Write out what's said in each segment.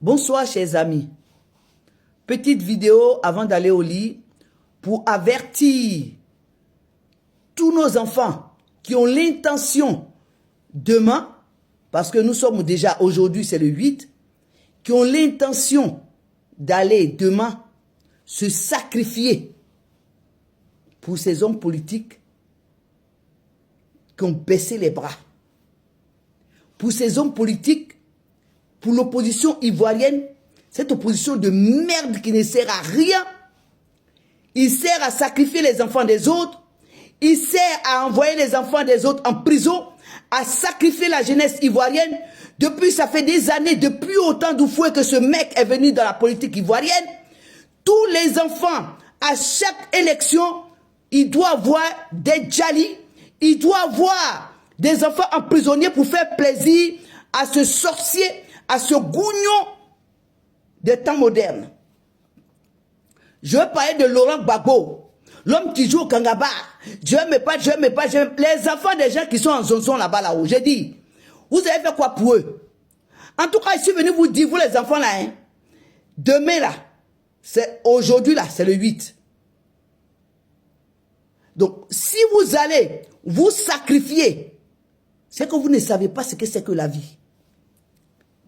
Bonsoir chers amis. Petite vidéo avant d'aller au lit pour avertir tous nos enfants qui ont l'intention demain, parce que nous sommes déjà aujourd'hui, c'est le 8, qui ont l'intention d'aller demain se sacrifier pour ces hommes politiques qui ont baissé les bras. Pour ces hommes politiques, pour l'opposition ivoirienne, cette opposition de merde qui ne sert à rien. Il sert à sacrifier les enfants des autres. Il sert à envoyer les enfants des autres en prison, à sacrifier la jeunesse ivoirienne. Depuis, ça fait des années, depuis autant d'Oufoué que ce mec est venu dans la politique ivoirienne. Tous les enfants, à chaque élection, il doit avoir des djalis, il doit avoir des enfants emprisonnés pour faire plaisir à ce sorcier, à ce gougnon des temps modernes. Je veux parler de Laurent Gbagbo, l'homme qui joue au Kangaba. Je n'aime pas. Les enfants des gens qui sont en zonzon là-bas, là-haut, j'ai dit, vous avez fait quoi pour eux? En tout cas, je suis venu vous dire, vous les enfants là, hein, demain là, c'est aujourd'hui là, c'est le 8. Donc, si vous allez vous sacrifier, c'est que vous ne savez pas ce que c'est que la vie.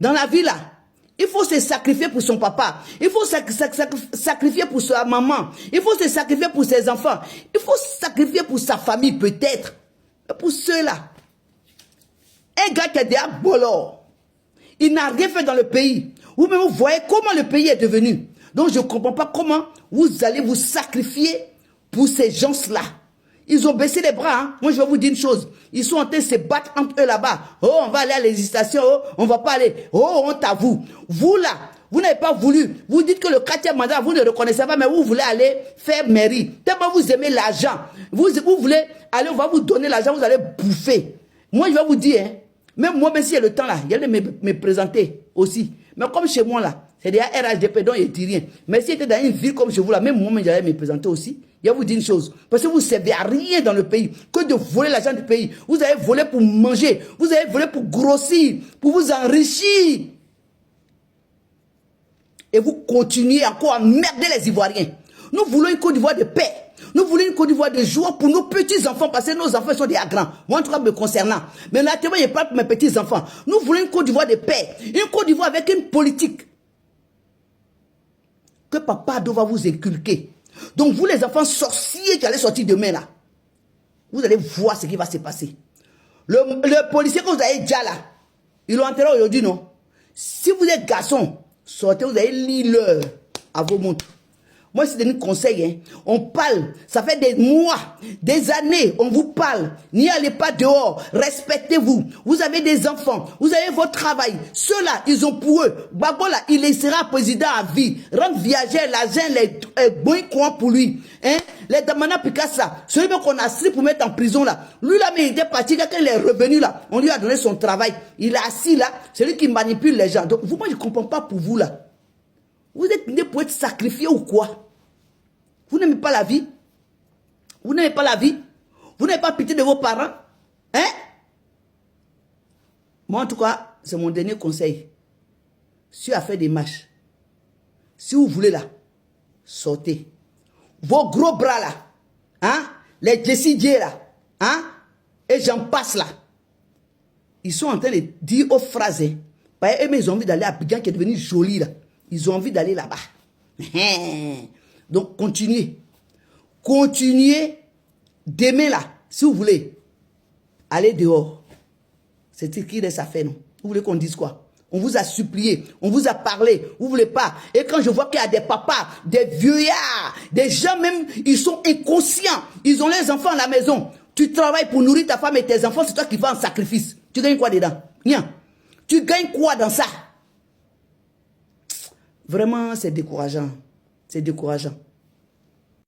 Dans la vie là, il faut se sacrifier pour son papa. Il faut se sacrifier pour sa maman. Il faut se sacrifier pour ses enfants. Il faut se sacrifier pour sa famille peut-être. Mais pour ceux-là, un gars qui est déjà bolor, il n'a rien fait dans le pays. Vous-même, vous voyez comment le pays est devenu. Donc, je ne comprends pas comment vous allez vous sacrifier pour ces gens-là. Ils ont baissé les bras. Hein. Moi, je vais vous dire une chose. Ils sont en train de se battre entre eux là-bas. Oh, on va aller à la législation. Oh, on va pas aller. Oh, honte à vous. Vous là, vous n'avez pas voulu. Vous dites que le 4e mandat, vous ne le reconnaissez pas, mais vous voulez aller faire mairie. Tellement vous aimez l'argent. Vous voulez aller, on va vous donner l'argent, vous allez bouffer. Moi, je vais vous dire, hein, même moi, même s'il y a le temps là, il y a me présenter aussi. Mais comme chez moi là, c'est des RHDP, donc il ne dit rien. Mais si c'était dans une ville comme chez vous là, même moi, j'allais me présenter aussi. Je vais vous dire une chose, parce que vous ne servez à rien dans le pays, que de voler l'argent du pays. Vous avez volé pour manger, vous avez volé pour grossir, pour vous enrichir. Et vous continuez encore à merder les Ivoiriens. Nous voulons une Côte d'Ivoire de paix. Nous voulons une Côte d'Ivoire de joie pour nos petits-enfants, parce que nos enfants sont des grands. Moi, en tout cas, me concernant. Mais là, je ne parle pour mes petits-enfants. Nous voulons une Côte d'Ivoire de paix. Une Côte d'Ivoire avec une politique que Papa doit vous inculquer. Donc, vous, les enfants sorciers qui allez sortir demain, là, vous allez voir ce qui va se passer. Le policier que vous avez déjà là, ils l'ont enterré aujourd'hui, non? Si vous êtes garçon, sortez, vous allez lire l'heure à vos montres. Moi, c'est un conseil. Hein. On parle, ça fait des mois, des années, on vous parle. N'y allez pas dehors, respectez-vous. Vous avez des enfants, vous avez votre travail. Ceux-là, ils ont pour eux. Gbagbo là, il sera président à vie. Rendre viagère, l'argent, les bons coins pour lui. Hein? Les Damana Picasso, celui qu'on a assis pour mettre en prison là. Lui là, mais il était parti, quand il est revenu là, on lui a donné son travail. Il est assis là, c'est lui qui manipule les gens. Donc, vous, moi, je ne comprends pas pour vous là. Vous êtes né pour être sacrifié ou quoi? Vous n'aimez pas la vie? Vous n'aimez pas la vie? Vous n'avez pas pitié de vos parents? Hein? Moi, en tout cas, c'est mon dernier conseil. Si vous avez fait des marches, si vous voulez là, sortez. Vos gros bras là, hein? Les décidiers là, hein? Et j'en passe là. Ils sont en train de dire aux phrases. Parce que eux, ils ont envie d'aller à Abidjan qui est devenu joli là. Ils ont envie d'aller là-bas. Donc, continuez. Continuez d'aimer là, si vous voulez. Allez dehors. C'est ce qui reste à faire, non? Vous voulez qu'on dise quoi? On vous a supplié, on vous a parlé, vous voulez pas. Et quand je vois qu'il y a des papas, des vieillards, des gens même, ils sont inconscients. Ils ont les enfants à la maison. Tu travailles pour nourrir ta femme et tes enfants, c'est toi qui vas en sacrifice. Tu gagnes quoi dedans? Rien. Tu gagnes quoi dans ça? Vraiment, c'est décourageant. C'est décourageant.